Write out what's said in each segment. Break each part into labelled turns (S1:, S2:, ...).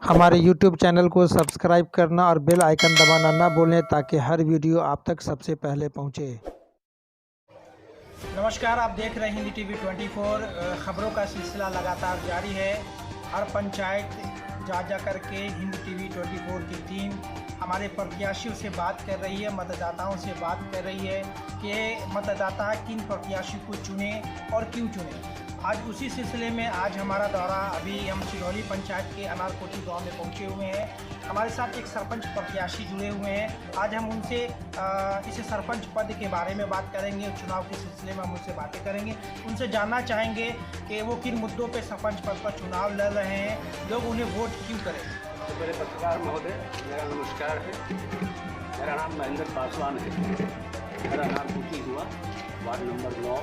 S1: हमारे YouTube channel को subscribe करना और बेल आइकन दबाना ना भूलें ताकि हर वीडियो आप तक सबसे पहले पहुंचे।
S2: नमस्कार, आप देख रहे हैं हिंदी टीवी 24। खबरों का सिलसिला लगातार जारी है। हर पंचायत जा करके हिंदी टीवी 24 की टीम हमारे प्रत्याशियों से बात कर रही है, मतदाताओं से बात कर रही है कि मतदाता किन प्रत्याशी को चुने और क्यों चुने। आज उसी सिलसिले में आज हमारा दौरा, अभी हम सिरौली पंचायत के अनारकोटी गांव में पहुंचे हुए हैं। हमारे साथ एक सरपंच प्रत्याशी जुड़े हुए हैं। आज हम उनसे इस सरपंच पद के बारे में बात करेंगे। चुनाव के सिलसिले में हम उनसे बातें करेंगे, उनसे जानना चाहेंगे कि वो किन मुद्दों पे सरपंच पद पर चुनाव लड़ रहे हैं, लोग उन्हें वोट क्यों करें।
S3: तो मेरे पत्रकार महोदय, मेरा नमस्कार है। मेरा नाम महेंद्र पासवान है। मेरा अनारकोटी हुआ वार्ड नंबर 9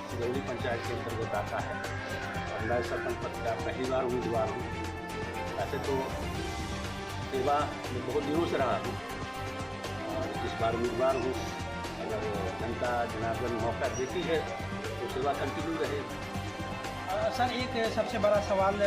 S3: सिरौली पंचायत के अंतर्गत आता है और मैं सरपंच पद का पहली बार उम्मीदवार हूँ। वैसे तो सेवा में बहुत दिनों से रहा हूँ और इस बार उम्मीदवार हूँ। अगर जनता जनार्दन मौका देती है तो सेवा कंटिन्यू रहेगी।
S2: सर, एक सबसे बड़ा सवाल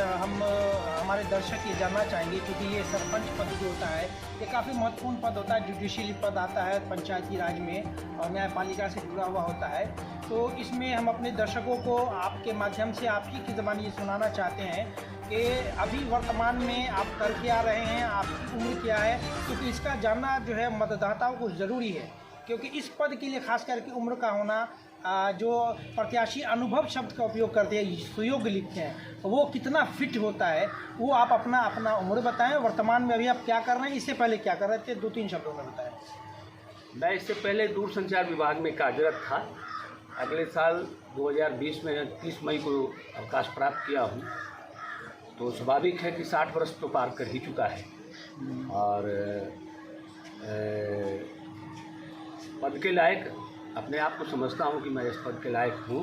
S2: हमारे दर्शक ये जानना चाहेंगे, क्योंकि ये सरपंच पद जो होता है ये काफ़ी महत्वपूर्ण पद होता है। जुडिशियल पद आता है पंचायती राज में और न्यायपालिका से जुड़ा हुआ होता है। तो इसमें हम अपने दर्शकों को आपके माध्यम से आपकी की ज़बान ये सुनाना चाहते हैं कि अभी वर्तमान में आप कर क्या रहे हैं, आपकी उम्र क्या है, क्योंकि इसका जानना जो है मतदाताओं को ज़रूरी है। क्योंकि इस पद के लिए खास करके उम्र का होना, जो प्रत्याशी अनुभव शब्द का उपयोग करते हैं, सुयोग्य लिखते हैं, वो कितना फिट होता है, वो आप अपना उम्र बताएं। वर्तमान में अभी आप क्या कर रहे हैं, इससे पहले क्या कर रहे थे, 2-3 शब्दों में बताएं।
S3: मैं इससे पहले दूरसंचार विभाग में कार्यरत था। अगले साल 2020 में 30 मई को अवकाश प्राप्त किया हूँ। तो स्वाभाविक है कि 60 वर्ष तो पार कर ही चुका है और पद के लायक अपने आप को समझता हूँ कि मैं इस पद के लायक हूँ,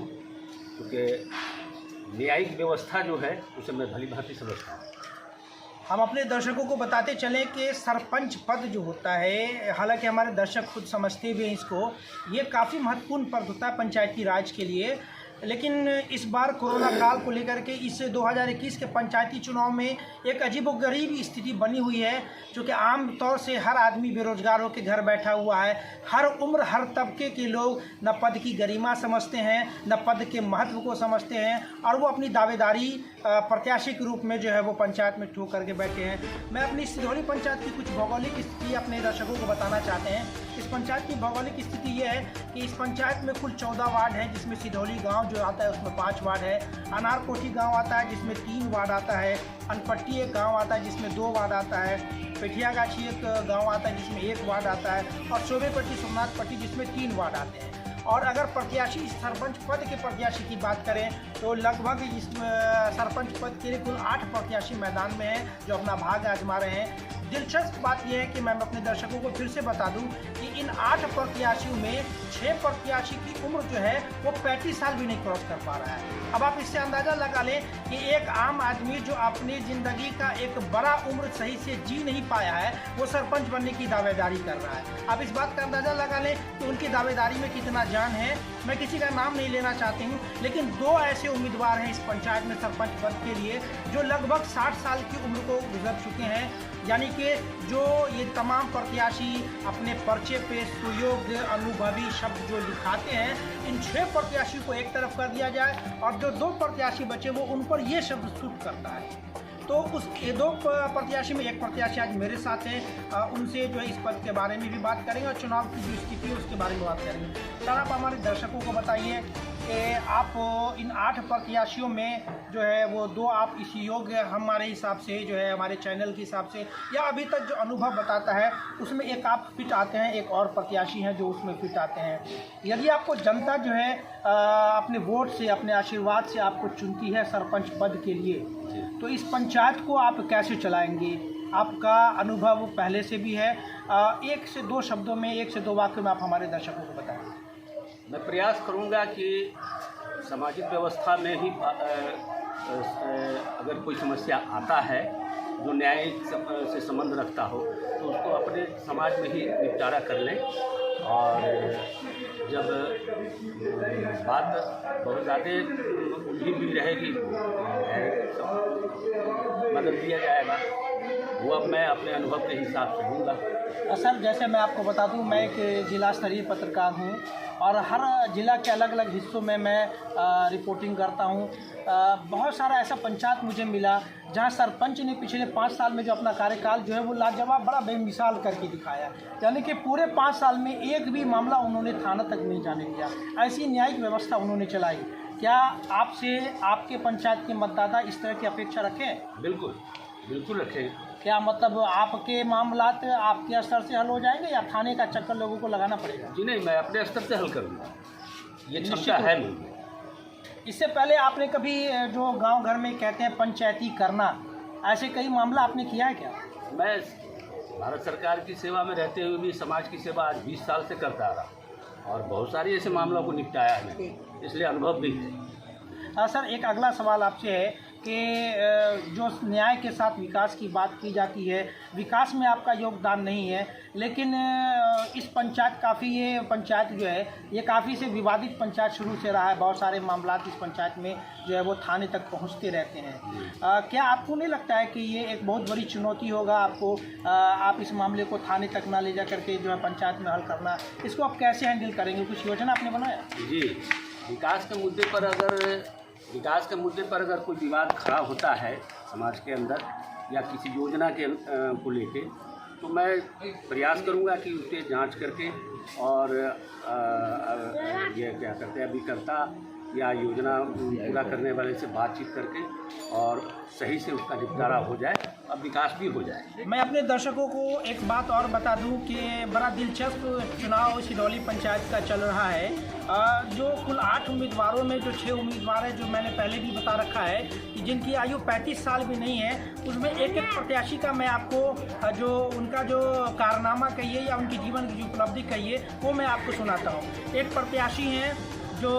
S3: क्योंकि न्यायिक व्यवस्था जो है उसे मैं भली भांति समझता हूँ।
S2: हम अपने दर्शकों को बताते चलें कि सरपंच पद जो होता है, हालांकि हमारे दर्शक खुद समझते भी हैं इसको, ये काफ़ी महत्वपूर्ण पद होता है पंचायती राज के लिए। लेकिन इस बार कोरोना काल को लेकर के इस 2021 के पंचायती चुनाव में एक अजीबोगरीब स्थिति बनी हुई है, जो कि आम तौर से हर आदमी बेरोजगार होकर घर बैठा हुआ है। हर उम्र हर तबके के लोग न पद की गरिमा समझते हैं, न पद के महत्व को समझते हैं, और वो अपनी दावेदारी प्रत्याशी के रूप में जो है वो पंचायत में ठोक करके बैठे हैं। मैं अपनी सिरौली पंचायत की कुछ भौगोलिक स्थिति अपने दर्शकों को बताना चाहते हैं। इस पंचायत की भौगोलिक स्थिति ये है कि इस पंचायत में कुल 14 वार्ड हैं, जिसमें सिरौली गाँव जो आता है उसमें 5 वार्ड है, अनारकोटी गांव आता है जिसमें 3 वार्ड आता है, अनपट्टी एक गांव आता है जिसमें 2 वार्ड आता है, पेठियागाछी एक गांव आता है जिसमें 1 वार्ड आता है, और शोभेपट्टी सोमनाथपट्टी जिसमें 3 वार्ड आते हैं। और अगर प्रत्याशी सरपंच पद के प्रत्याशी की बात करें तो लगभग इस सरपंच पद के लिए कुल 8 प्रत्याशी मैदान में हैं जो अपना भाग आजमा रहे हैं। दिलचस्प बात यह है कि मैं अपने दर्शकों को फिर से बता दूं कि इन 8 प्रत्याशियों में 6 प्रत्याशी की उम्र जो है वो 35 साल भी नहीं क्रॉस कर पा रहा है। अब आप इससे अंदाज़ा लगा लें कि एक आम आदमी जो अपनी ज़िंदगी का एक बड़ा उम्र सही से जी नहीं पाया है, वो सरपंच बनने की दावेदारी कर रहा है। अब इस बात का अंदाज़ा लगा लें कि उनकी दावेदारी में कितना जान है। मैं किसी का नाम नहीं लेना चाहती हूँ, लेकिन 2 ऐसे उम्मीदवार हैं इस पंचायत में सरपंच पद के लिए जो लगभग 60 साल की उम्र को गुजर चुके हैं। यानी कि जो ये तमाम प्रत्याशी अपने पर्चे पे सुयोग्य अनुभवी शब्द जो लिखाते हैं, इन 6 प्रत्याशी को एक तरफ कर दिया जाए और जो 2 प्रत्याशी बचे वो उन पर ये शब्द सूट करता है। तो उस 2 प्रत्याशी में एक प्रत्याशी आज मेरे साथ है, उनसे जो है इस पद के बारे में भी बात करेंगे और चुनाव की जो स्थिति है उसके बारे में बात करेंगे। सर, आप हमारे दर्शकों को बताइए कि आप इन 8 प्रत्याशियों में जो है वो 2 आप इस योग्य हमारे हिसाब से जो है हमारे चैनल के हिसाब से या अभी तक जो अनुभव बताता है उसमें एक आप फिट आते हैं, एक और प्रत्याशी हैं जो उसमें फिट आते हैं। यदि आपको जनता जो है अपने वोट से, अपने आशीर्वाद से आपको चुनती है सरपंच पद के लिए, तो इस पंचायत को आप कैसे चलाएंगे? आपका अनुभव पहले से भी है, 1 से 2 शब्दों में, 1 से 2 वाक्यों में आप हमारे दर्शकों को बताएं।
S3: मैं प्रयास करूंगा कि सामाजिक व्यवस्था में ही अगर कोई समस्या आता है जो न्याय से संबंध रखता हो तो उसको अपने समाज में ही निपटारा कर लें। और जब बात बहुत ज़्यादा उलझी भी रहेगी मदद दिया जाएगा। वो अब मैं अपने अनुभव के हिसाब से दूँगा।
S2: सर, जैसे मैं आपको बता दूं, मैं एक जिला स्तरीय पत्रकार हूं और हर जिला के अलग अलग हिस्सों में मैं रिपोर्टिंग करता हूं। बहुत सारा ऐसा पंचायत मुझे मिला जहां सरपंच ने पिछले 5 साल में जो अपना कार्यकाल जो है वो लाजवाब, बड़ा बेमिसाल करके दिखाया। यानी कि पूरे 5 साल में एक भी मामला उन्होंने थाना तक नहीं जाने दिया। ऐसी न्यायिक व्यवस्था उन्होंने चलाई। क्या आपसे आपके पंचायत के मतदाता इस तरह की अपेक्षा रखें?
S3: बिल्कुल, बिल्कुल रखें।
S2: क्या मतलब आपके मामलात आपके स्तर से हल हो जाएंगे या थाने का चक्कर लोगों को लगाना पड़ेगा?
S3: जी नहीं, मैं अपने स्तर से हल करूँगा, ये क्षमता है मेरी।
S2: इससे पहले आपने कभी जो गांव घर में कहते हैं पंचायती करना, ऐसे कई मामला आपने किया है क्या?
S3: मैं भारत सरकार की सेवा में रहते हुए भी समाज की सेवा आज 20 साल से करता आ रहा और बहुत सारे ऐसे मामलों को निपटाया है मैंने, इसलिए अनुभव भी है।
S2: सर, एक अगला सवाल आपसे है कि जो न्याय के साथ विकास की बात की जाती है, विकास में आपका योगदान नहीं है, लेकिन इस पंचायत ये पंचायत जो है ये काफ़ी से विवादित पंचायत शुरू से रहा है। बहुत सारे मामला इस पंचायत में जो है वो थाने तक पहुंचते रहते हैं। क्या आपको नहीं लगता है कि ये एक बहुत बड़ी चुनौती होगा आपको, आप इस मामले को थाने तक ना ले जा करके जो है पंचायत में हल करना, इसको आप कैसे हैंडल करेंगे? कुछ योजना आपने बनाया?
S3: जी, विकास के मुद्दे पर अगर कोई विवाद खड़ा होता है समाज के अंदर या किसी योजना के को लेके, तो मैं प्रयास करूंगा कि उसे जांच करके और ये क्या करते हैं अभिकर्ता या योजना पूरा करने वाले से बातचीत करके और सही से उसका निपटारा हो जाए और विकास भी हो जाए।
S2: मैं अपने दर्शकों को एक बात और बता दूं कि बड़ा दिलचस्प चुनाव सिरौली पंचायत का चल रहा है। जो कुल 8 उम्मीदवारों में जो 6 उम्मीदवार हैं, जो मैंने पहले भी बता रखा है कि जिनकी आयु 35 साल भी नहीं है, उसमें एक प्रत्याशी का मैं आपको जो उनका जो कारनामा कहिए या उनकी जीवन की जो उपलब्धि कहिए वो मैं आपको सुनाता हूँ। एक प्रत्याशी हैं जो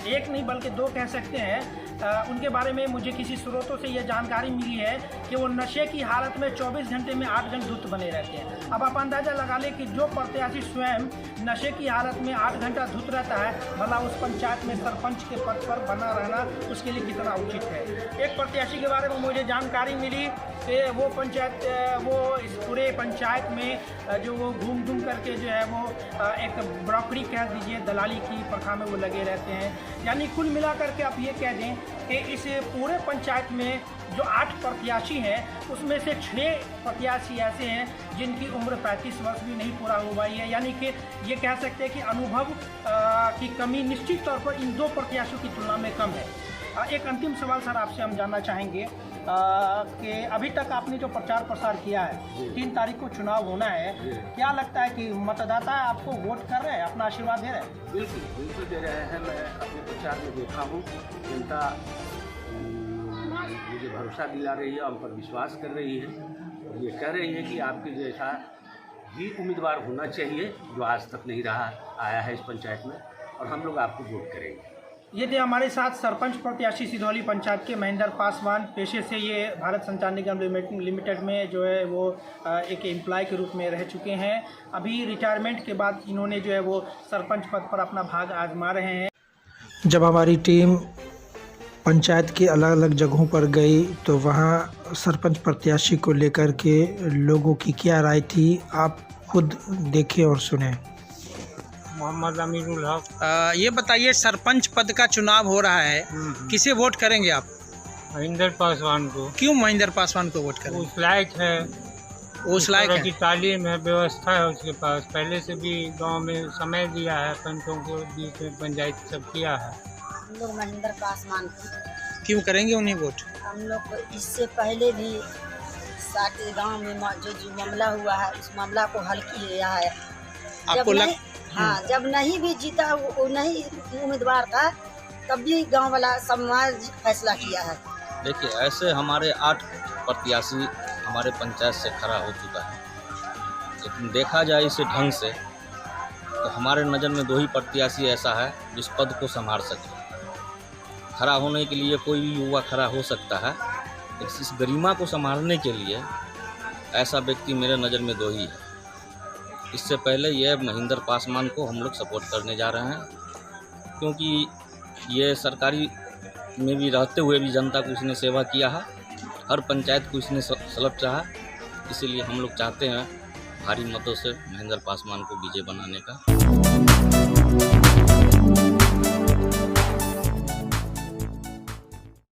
S2: एक नहीं बल्कि 2 कह सकते हैं। उनके बारे में मुझे किसी स्रोतों से यह जानकारी मिली है कि वो नशे की हालत में 24 घंटे में 8 घंटे धुत बने रहते हैं। अब आप अंदाज़ा लगा लें कि जो प्रत्याशी स्वयं नशे की हालत में 8 घंटा धुत रहता है, भला उस पंचायत में सरपंच के पद पर बना रहना उसके लिए कितना उचित है। एक प्रत्याशी के बारे में मुझे जानकारी मिली कि वो इस पूरे पंचायत में जो वो घूम करके जो है वो एक ब्रोकरी कह दीजिए, दलाली की प्रथा में वो लगे रहते हैं। यानी कुल मिलाकर के आप ये कह दें कि इस पूरे पंचायत में जो 8 प्रत्याशी हैं उसमें से 6 प्रत्याशी ऐसे हैं जिनकी उम्र 35 वर्ष भी नहीं पूरा हुआ है। यानी कि ये कह सकते हैं कि अनुभव की कमी निश्चित तौर पर इन 2 प्रत्याशियों की तुलना में कम है। एक अंतिम सवाल सर आपसे हम जानना चाहेंगे कि अभी तक आपने जो प्रचार प्रसार किया है, 3 तारीख को चुनाव होना है, क्या लगता है कि मतदाता आपको वोट कर रहे हैं, अपना आशीर्वाद दे रहे हैं?
S3: बिल्कुल बिल्कुल दे रहे हैं। मैं अपने प्रचार में देखा हूँ जनता मुझे भरोसा दिला रही है, हम पर विश्वास कर रही है और ये कह रही है कि आपके जैसा भी उम्मीदवार होना चाहिए जो आज तक नहीं आया है इस पंचायत में, और हम लोग आपको वोट करेंगे।
S2: ये थे हमारे साथ सरपंच प्रत्याशी सिरौली पंचायत के महेंद्र पासवान। पेशे से ये भारत संचार निगम लिमिटेड में जो है वो एक एम्प्लॉय के रूप में रह चुके हैं। अभी रिटायरमेंट के बाद इन्होंने जो है वो सरपंच पद पर अपना भाग आजमा रहे हैं।
S1: जब हमारी टीम पंचायत की अलग अलग जगहों पर गई तो वहाँ सरपंच प्रत्याशी को लेकर के लोगों की क्या राय थी, आप खुद देखें और सुने।
S4: मोहम्मद अमीरुल हक।
S2: ये बताइए, सरपंच पद का चुनाव हो रहा है, किसे वोट करेंगे आप?
S4: महेंद्र पासवान को।
S2: क्यों महेंद्र पासवान को वोट करेंगे?
S4: उस लायक है,
S2: उस लायक है,
S4: की तालीम है, व्यवस्था है उसके पास, पहले से भी गांव में समय दिया है, पंचों को बीच में पंचायत सब किया है।
S5: हम लोग महेंद्र पासवान को।
S2: क्यों करेंगे उन्हें वोट?
S5: हम लोग इससे पहले भी साके गांव में जो मामला हुआ है उस मामला को हल किया है।
S2: आपको
S5: हाँ, जब नहीं भी जीता, वो नहीं उम्मीदवार था, तब भी गांव वाला समाज फैसला किया है।
S6: देखिए, ऐसे हमारे 8 प्रत्याशी हमारे पंचायत से खड़ा हो चुका है, लेकिन देखा जाए इसे ढंग से तो हमारे नज़र में 2 ही प्रत्याशी ऐसा है जिस पद को संभाल सके। खड़ा होने के लिए कोई भी युवा खड़ा हो सकता है, लेकिन इस गरिमा को संभालने के लिए ऐसा व्यक्ति मेरे नज़र में 2 ही है। इससे पहले ये महेंद्र पासवान को हम लोग सपोर्ट करने जा रहे हैं, क्योंकि ये सरकारी में भी रहते हुए भी जनता को उसने सेवा किया है। हर पंचायत को इसने सलब चाहा, इसीलिए हम लोग चाहते हैं भारी मतों से महेंद्र पासवान को विजय बनाने का।